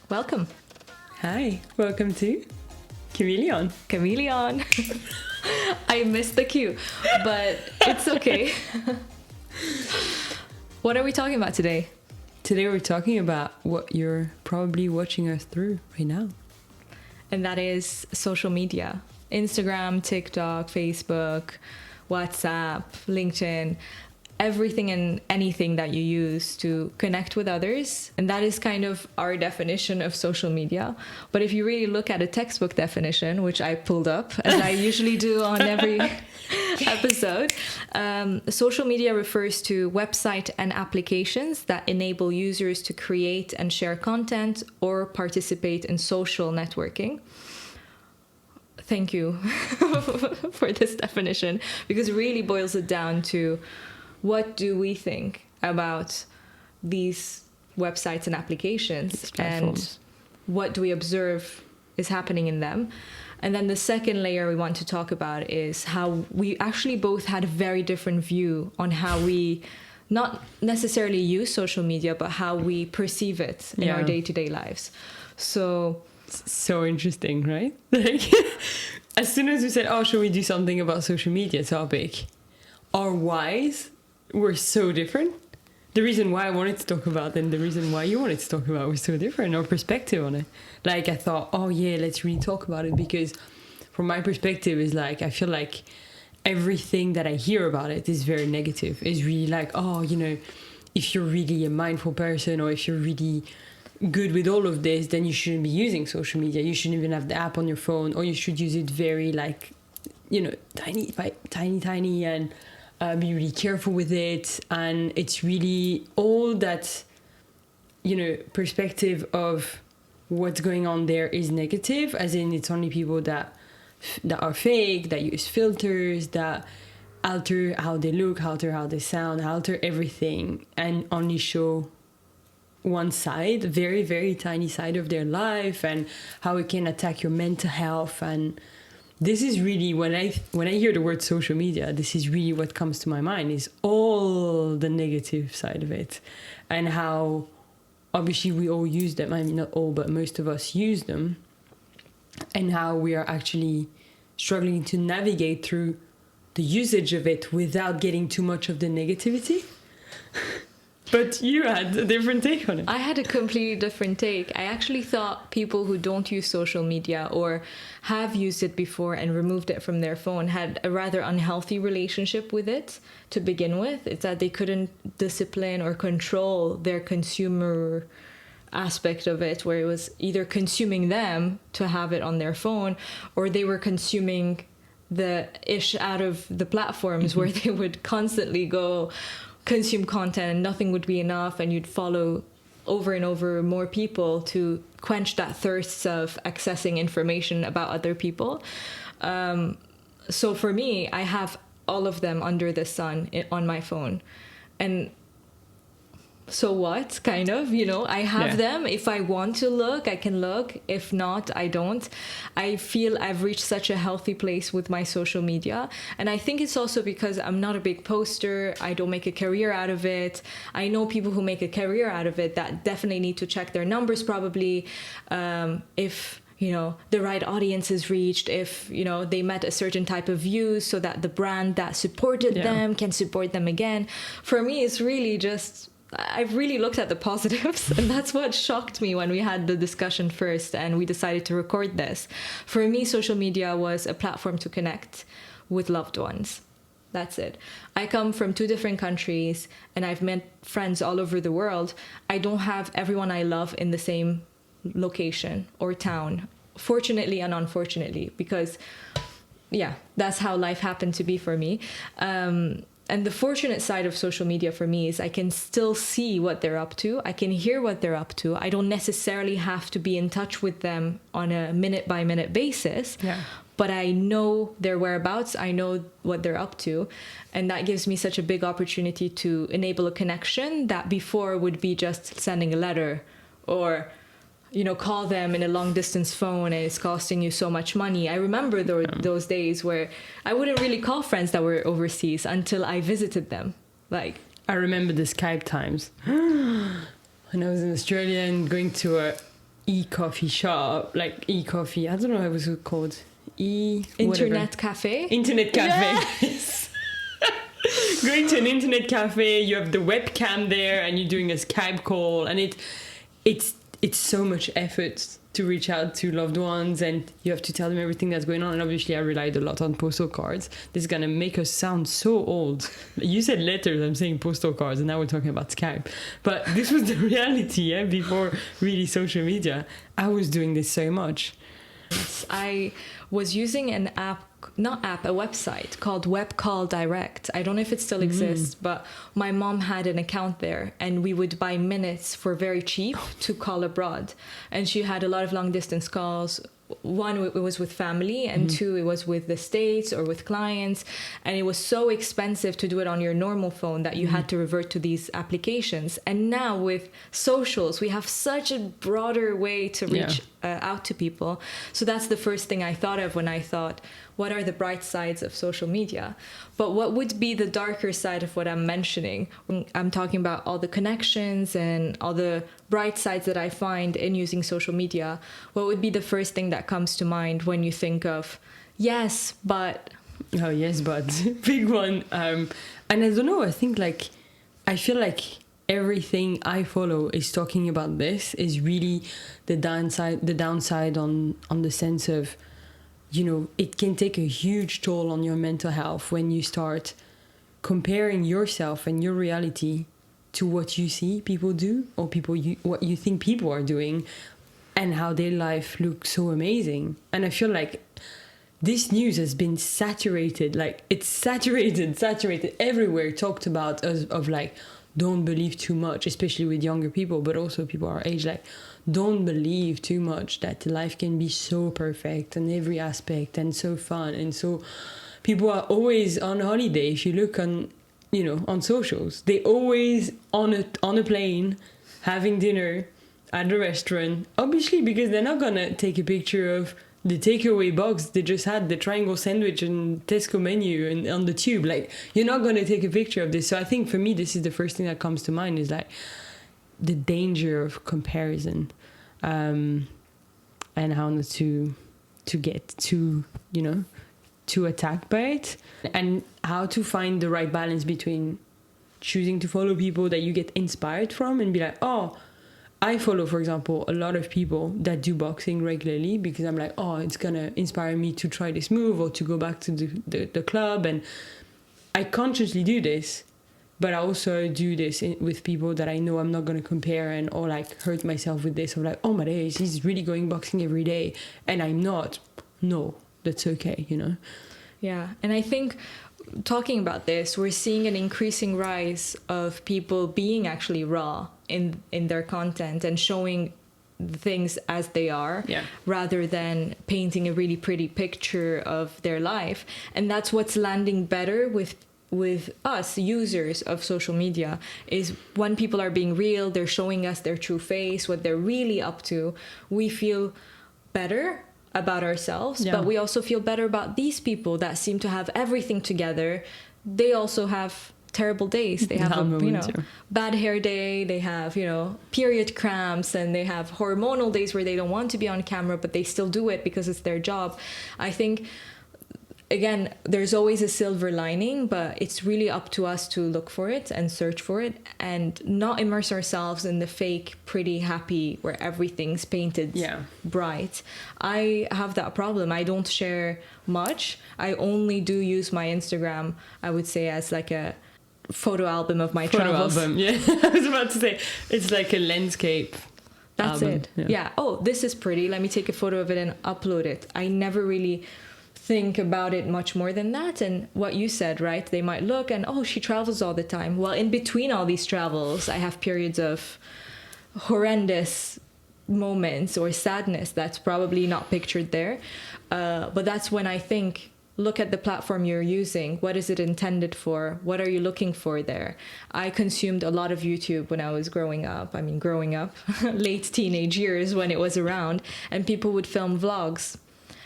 Welcome. Hi, welcome to Chameleon. Chameleon. I missed the cue, but it's okay. What are we talking about today? Today we're talking about what you're probably watching us through right now. And that is social media. Instagram, TikTok, Facebook, WhatsApp, LinkedIn, everything and anything that you use to connect with others. And that is kind of our definition of social media. But if you really look at a textbook definition, which I pulled up, as I usually do on every episode, social media refers to website and applications that enable users to create and share content or participate in social networking. Thank you for this definition, because it really boils it down to what do we think about these websites and applications and what do we observe is happening in them. And then the second layer we want to talk about is how we actually both had a very different view on how we not necessarily use social media, but how we perceive it in our day-to-day lives. So interesting, right? Like, as soon as we said, oh, should we do something about social media topic, our whys were so different. The reason why I wanted to talk about and the reason why you wanted to talk about was so different. Our perspective on it. Like, I thought, oh yeah, let's really talk about it, because from my perspective is like, I feel like everything that I hear about it is very negative. It's really like, oh, you know, if you're really a mindful person or if you're really good with all of this, then you shouldn't be using social media. You shouldn't even have the app on your phone, or you should use it very like, you know, tiny and be really careful with it. And it's really all that, you know, perspective of what's going on there is negative, as in it's only people that are fake, that use filters, that alter how they look, alter how they sound, alter everything, and only show one side, very, very tiny side of their life, and how it can attack your mental health. And this is really, when I hear the word social media, this is really what comes to my mind, is all the negative side of it, and how obviously we all use them. I mean, not all, but most of us use them, and how we are actually struggling to navigate through the usage of it without getting too much of the negativity. But you had a different take on it. I had a completely different take. I actually thought people who don't use social media or have used it before and removed it from their phone had a rather unhealthy relationship with it to begin with. It's that they couldn't discipline or control their consumer aspect of it, where it was either consuming them to have it on their phone, or they were consuming the ish out of the platforms where they would constantly go consume content and nothing would be enough, and you'd follow over and over more people to quench that thirst of accessing information about other people. So for me, I have all of them under the sun on my phone. And so what, kind of, you know, I have them. If I want to look, I can look. If not, I don't. I feel I've reached such a healthy place with my social media. And I think it's also because I'm not a big poster. I don't make a career out of it. I know people who make a career out of it that definitely need to check their numbers probably. If you know, the right audience is reached, if, you know, they met a certain type of views so that the brand that supported them can support them again. For me, it's really just, I've really looked at the positives, and that's what shocked me when we had the discussion first and we decided to record this. For me, social media was a platform to connect with loved ones. That's it. I come from 2 different countries and I've met friends all over the world. I don't have everyone I love in the same location or town, fortunately and unfortunately, because that's how life happened to be for me. And the fortunate side of social media for me is I can still see what they're up to. I can hear what they're up to. I don't necessarily have to be in touch with them on a minute by minute basis, but I know their whereabouts. I know what they're up to. And that gives me such a big opportunity to enable a connection that before would be just sending a letter or, you know, call them in a long distance phone and it's costing you so much money. I remember those days where I wouldn't really call friends that were overseas until I visited them. Like, I remember the Skype times when I was in Australia and going to e-coffee shop, like e-coffee, I don't know how it was called. Internet cafe. Internet cafe. Yes. Going to an internet cafe, you have the webcam there and you're doing a Skype call, and it's so much effort to reach out to loved ones, and you have to tell them everything that's going on. And obviously I relied a lot on postal cards. This is gonna make us sound so old. You said letters, I'm saying postal cards, and now we're talking about Skype. But this was the reality, before really social media. I was doing this so much. I was using a website called Web Call Direct. I don't know if it still exists, but my mom had an account there, and we would buy minutes for very cheap to call abroad. And she had a lot of long distance calls. One, it was with family, and two, it was with the States or with clients. And it was so expensive to do it on your normal phone that you had to revert to these applications. And now with socials, we have such a broader way to reach out to people. So that's the first thing I thought of when I thought, what are the bright sides of social media? But what would be the darker side of what I'm mentioning? I'm talking about all the connections and all the bright sides that I find in using social media. What would be the first thing that comes to mind when you think of, yes, but... Oh, yes, but big one. And I don't know, I feel like everything I follow is talking about this, is really the downside on the sense of, you know, it can take a huge toll on your mental health when you start comparing yourself and your reality to what you see people do, or what you think people are doing, and how their life looks so amazing. And I feel like this news has been saturated, like it's saturated everywhere, talked about of like, don't believe too much, especially with younger people, but also people our age, like, don't believe too much that life can be so perfect in every aspect and so fun. And so people are always on holiday. If you look on, you know, on socials, they always on a plane, having dinner at a restaurant, obviously, because they're not gonna take a picture of the takeaway box they just had, the triangle sandwich and Tesco menu and on the tube. Like, you're not going to take a picture of this. So I think for me, this is the first thing that comes to mind, is like the danger of comparison, and how not to get too, you know, too attacked by it, and how to find the right balance between choosing to follow people that you get inspired from and be like, oh, I follow, for example, a lot of people that do boxing regularly because I'm like, oh, it's going to inspire me to try this move or to go back to the club. And I consciously do this, but I also do this with people that I know I'm not going to compare or like hurt myself with this. I'm like, oh my days, he's really going boxing every day and I'm not. No, that's okay, you know? Yeah. And I think talking about this, we're seeing an increasing rise of people being actually raw in their content and showing things as they are, rather than painting a really pretty picture of their life. And that's what's landing better with us users of social media, is when people are being real, they're showing us their true face, what they're really up to. We feel better about ourselves, but we also feel better about these people that seem to have everything together. They also have terrible days. They have bad hair day, they have, period cramps, and they have hormonal days where they don't want to be on camera, but they still do it because it's their job. I think, again, there's always a silver lining, but it's really up to us to look for it and search for it and not immerse ourselves in the fake, pretty, happy, where everything's painted bright. I have that problem. I don't share much. I only do use my Instagram, I would say, as like a photo album of my travels. Album, yeah. I was about to say, it's like a landscape. That's album. it. Yeah. Oh, this is pretty. Let me take a photo of it and upload it. I never really think about it much more than that. And what you said, right? They might look and, oh, she travels all the time. Well, in between all these travels, I have periods of horrendous moments or sadness that's probably not pictured there. But that's when I think, look at the platform you're using. What is it intended for? What are you looking for there? I consumed a lot of YouTube when I was growing up, late teenage years when it was around, and people would film vlogs.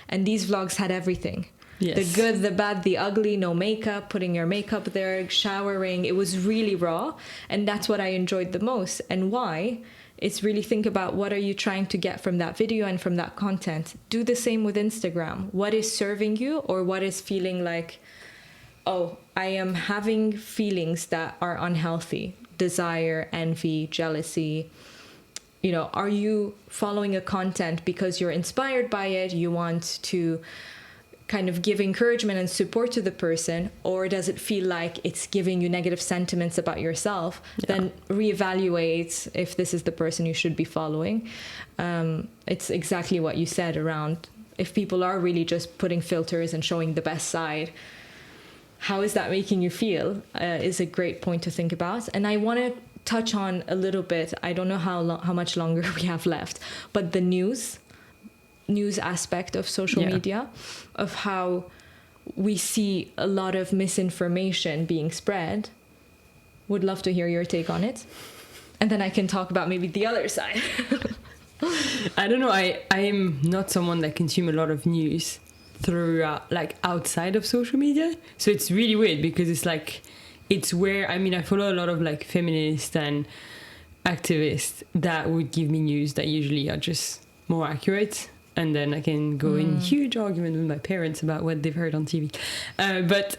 And these vlogs had everything. Yes. The good, the bad, the ugly, no makeup, putting your makeup there, showering. It was really raw. And that's what I enjoyed the most. And why? it's really think about what are you trying to get from that video and from that content. Do the same with Instagram. What is serving you, or what is feeling like, oh, I am having feelings that are unhealthy, desire, envy, jealousy. You know, are you following a content because you're inspired by it, you want to kind of give encouragement and support to the person, or does it feel like it's giving you negative sentiments about yourself? Then reevaluate if this is the person you should be following. It's exactly what you said around, if people are really just putting filters and showing the best side, how is that making you feel, is a great point to think about. And I want to touch on a little bit, I don't know how much longer we have left, but the news aspect of social media, of how we see a lot of misinformation being spread. Would love to hear your take on it. And then I can talk about maybe the other side. I don't know. I am not someone that consumes a lot of news through like outside of social media. So it's really weird because it's like, it's where, I mean, I follow a lot of like feminists and activists that would give me news that usually are just more accurate. And then I can go in huge argument with my parents about what they've heard on TV. But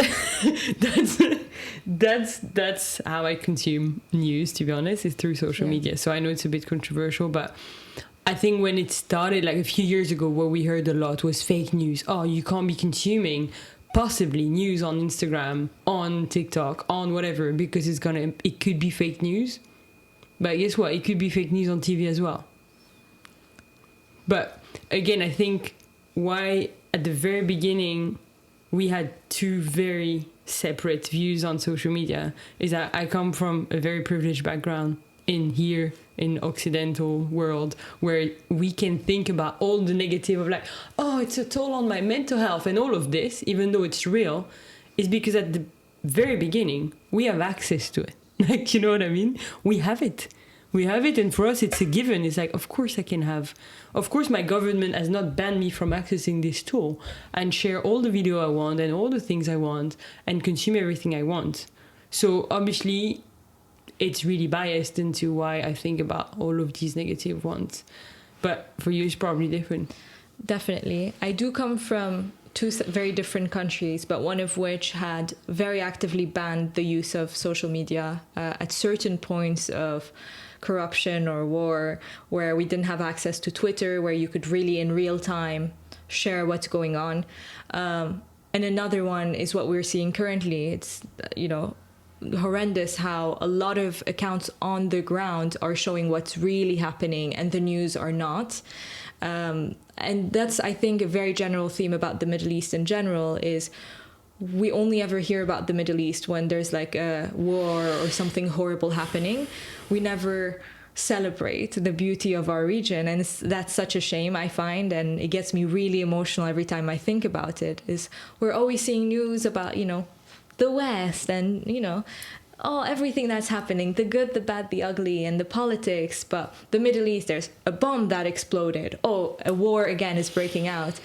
that's how I consume news, to be honest, is through social media. So I know it's a bit controversial, but I think when it started, like a few years ago, what we heard a lot was fake news. Oh, you can't be consuming possibly news on Instagram, on TikTok, on whatever, because it could be fake news. But guess what? It could be fake news on TV as well. But again, I think why at the very beginning we had two very separate views on social media is that I come from a very privileged background in Occidental world, where we can think about all the negative of like, oh, it's a toll on my mental health and all of this, even though it's real, is because at the very beginning we have access to it. Like, you know what I mean? We have it, and for us it's a given. It's like, of course my government has not banned me from accessing this tool and share all the video I want and all the things I want and consume everything I want. So obviously it's really biased into why I think about all of these negative ones. But for you, it's probably different. Definitely. I do come from two very different countries, but one of which had very actively banned the use of social media at certain points of corruption or war, where we didn't have access to Twitter, where you could really in real time share what's going on. And another one is what we're seeing currently. It's, horrendous how a lot of accounts on the ground are showing what's really happening and the news are not. And that's, I think, a very general theme about the Middle East in general is we only ever hear about the Middle East when there's like a war or something horrible happening. We never celebrate the beauty of our region, and that's such a shame, I find, and it gets me really emotional every time I think about it. Is we're always seeing news about, the West and, everything that's happening, the good, the bad, the ugly, and the politics. But the Middle East, there's a bomb that exploded. Oh, a war again is breaking out.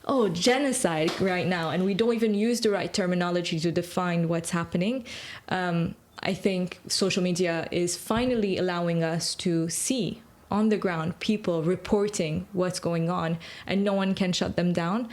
Oh, genocide right now. And we don't even use the right terminology to define what's happening. I think social media is finally allowing us to see on the ground people reporting what's going on, and no one can shut them down.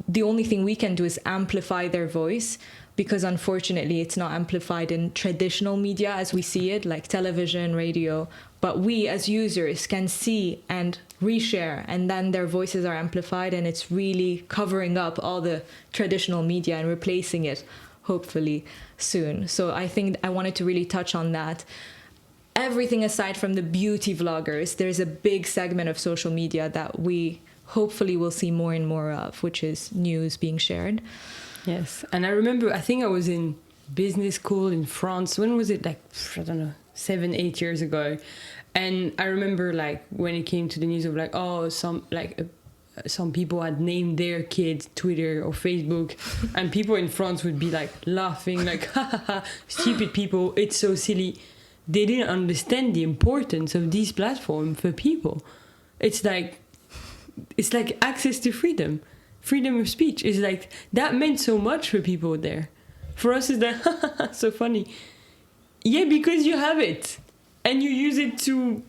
The only thing we can do is amplify their voice, because unfortunately it's not amplified in traditional media as we see it, like television, radio. But we as users can see and reshare, and then their voices are amplified, and it's really covering up all the traditional media and replacing it, hopefully soon. So I think I wanted to really touch on that. Everything aside from the beauty vloggers, there's a big segment of social media that we hopefully will see more and more of, which is news being shared. Yes. And I remember, I think I was in business school in France. When was it? Like, I don't know, 7-8 years ago. And I remember, like, when it came to the news of like, oh, some people had named their kids Twitter or Facebook, and people in France would be like laughing, like, ha ha ha, stupid people, it's so silly. They didn't understand the importance of these platforms for people. It's like access to freedom of speech. Is like, that meant so much for people there. For us, it's like, so funny. Yeah, because you have it and you use it to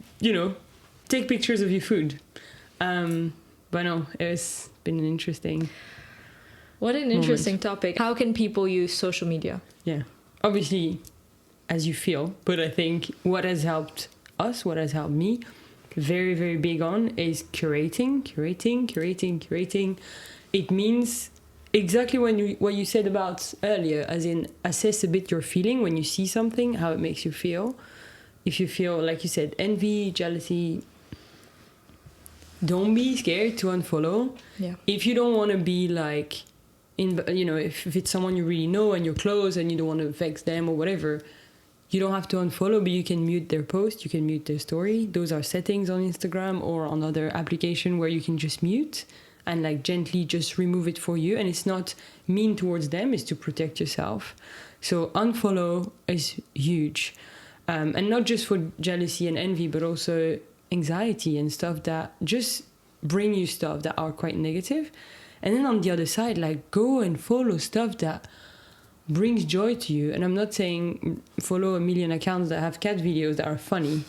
take pictures of your food. But no, it's been an interesting. What an interesting topic. How can people use social media? Yeah, obviously, as you feel. But I think what has helped us, what has helped me, very, very big on, is curating. It means exactly what you said about earlier, as in assess a bit your feeling when you see something, how it makes you feel. If you feel, like you said, envy, jealousy, don't be scared to unfollow. Yeah. If you don't want to be like, if it's someone you really know and you're close and you don't want to vex them or whatever, you don't have to unfollow, but you can mute their post, you can mute their story. Those are settings on Instagram or on other application where you can just mute and like gently just remove it for you. And it's not mean towards them, it's to protect yourself. So unfollow is huge. And not just for jealousy and envy, but also anxiety and stuff that just bring you stuff that are quite negative. And then on the other side, like, go and follow stuff that brings joy to you. And I'm not saying follow a million accounts that have cat videos that are funny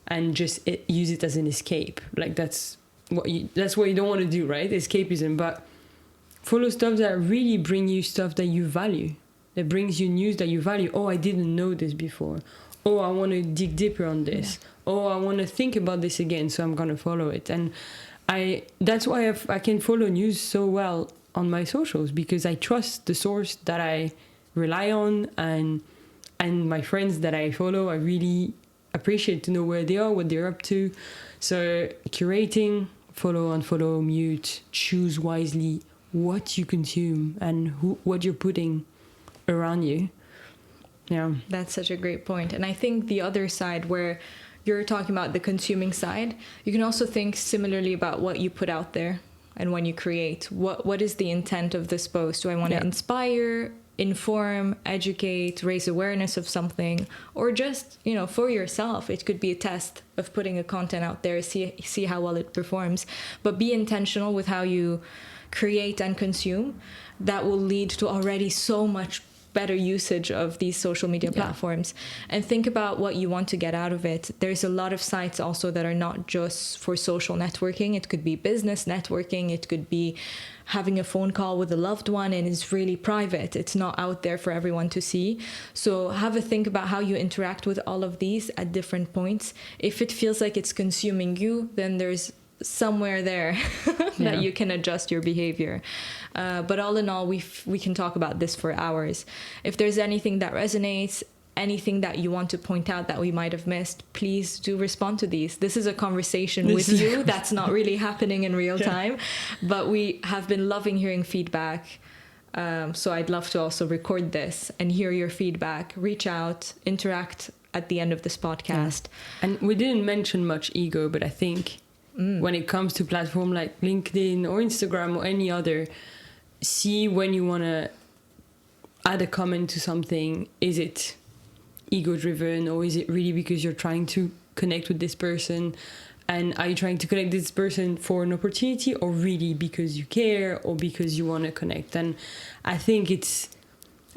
and just use it as an escape. Like, that's what you don't want to do, right? Escapism. But follow stuff that really bring you stuff that you value, that brings you news that you value. Oh, I didn't know this before. Oh, I want to dig deeper on this. Yeah. Oh, I want to think about this again, so I'm going to follow it. And that's why I can follow news so well on my socials, because I trust the source that I rely on, and my friends that I follow, I really appreciate to know where they are, what they're up to. So curating, follow, unfollow, mute, choose wisely what you consume and what you're putting around you. Yeah. That's such a great point. And I think the other side, where you're talking about the consuming side, you can also think similarly about what you put out there and when you create. What is the intent of this post? Do I want to inspire, inform, educate, raise awareness of something, or just, for yourself? It could be a test of putting a content out there, see how well it performs. But be intentional with how you create and consume. That will lead to already so much better usage of these social media platforms. And think about what you want to get out of it. There's a lot of sites also that are not just for social networking. It could be business networking. It could be having a phone call with a loved one, and it's really private. It's not out there for everyone to see. So have a think about how you interact with all of these at different points. If it feels like it's consuming you, then there's somewhere there that you can adjust your behavior. But all in all, we can talk about this for hours. If there's anything that resonates, anything that you want to point out that we might have missed, please do respond to these. This is a conversation with you that's not really happening in real time, but we have been loving hearing feedback. So I'd love to also record this and hear your feedback, reach out, interact at the end of this podcast. And we didn't mention much ego, but I think when it comes to platform like LinkedIn or Instagram or any other, see when you want to add a comment to something. Is it ego driven, or is it really because you're trying to connect with this person? And are you trying to connect this person for an opportunity, or really because you care or because you want to connect? And I think it's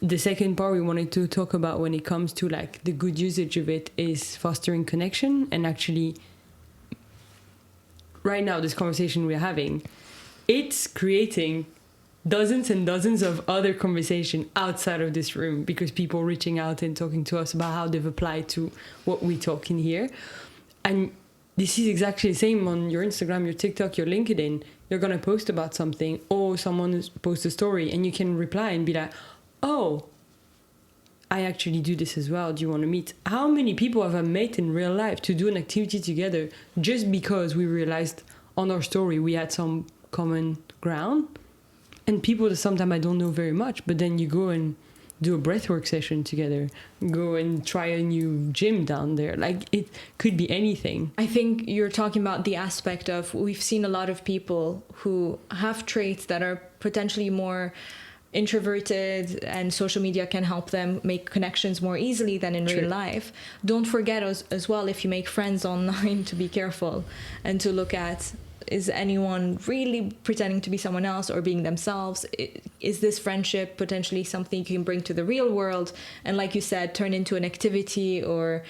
the second part we wanted to talk about when it comes to like the good usage of it is fostering connection. And actually right now, this conversation we're having, it's creating dozens and dozens of other conversation outside of this room, because people reaching out and talking to us about how they've applied to what we talk in here. And this is exactly the same on your Instagram, your TikTok, your LinkedIn. You're going to post about something, or someone posts a story, and you can reply and be like, oh, I actually do this as well. Do you want to meet? How many people have I met in real life to do an activity together just because we realized on our story we had some common ground? And people that sometimes I don't know very much, but then you go and do a breathwork session together, go and try a new gym down there. Like, it could be anything. I think you're talking about the aspect of, we've seen a lot of people who have traits that are potentially more introverted, and social media can help them make connections more easily than in real life. Don't forget as well, if you make friends online, to be careful and to look at, is anyone really pretending to be someone else or being themselves? Is this friendship potentially something you can bring to the real world and, like you said, turn into an activity or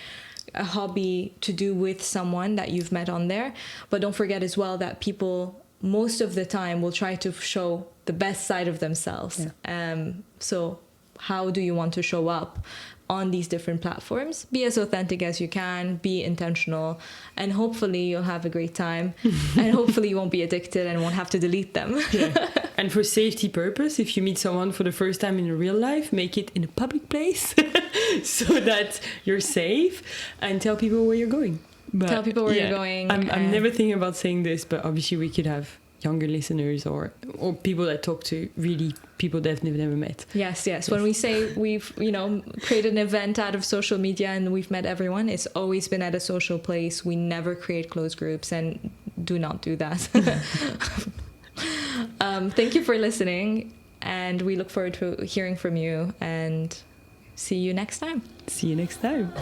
a hobby to do with someone that you've met on there. But don't forget as well that people most of the time will try to show the best side of themselves. So how do you want to show up on these different platforms? Be as authentic as you can, be intentional, and hopefully you'll have a great time. And hopefully you won't be addicted and won't have to delete them. And for safety purpose, if you meet someone for the first time in real life, make it in a public place so that you're safe, and tell people where you're going. But tell people where you're going. I'm never thinking about saying this, but obviously we could have younger listeners or people that talk to really people that they've never met. Yes. When we say we've, created an event out of social media and we've met everyone, it's always been at a social place. We never create closed groups, and do not do that. Thank you for listening, and we look forward to hearing from you, and see you next time. See you next time.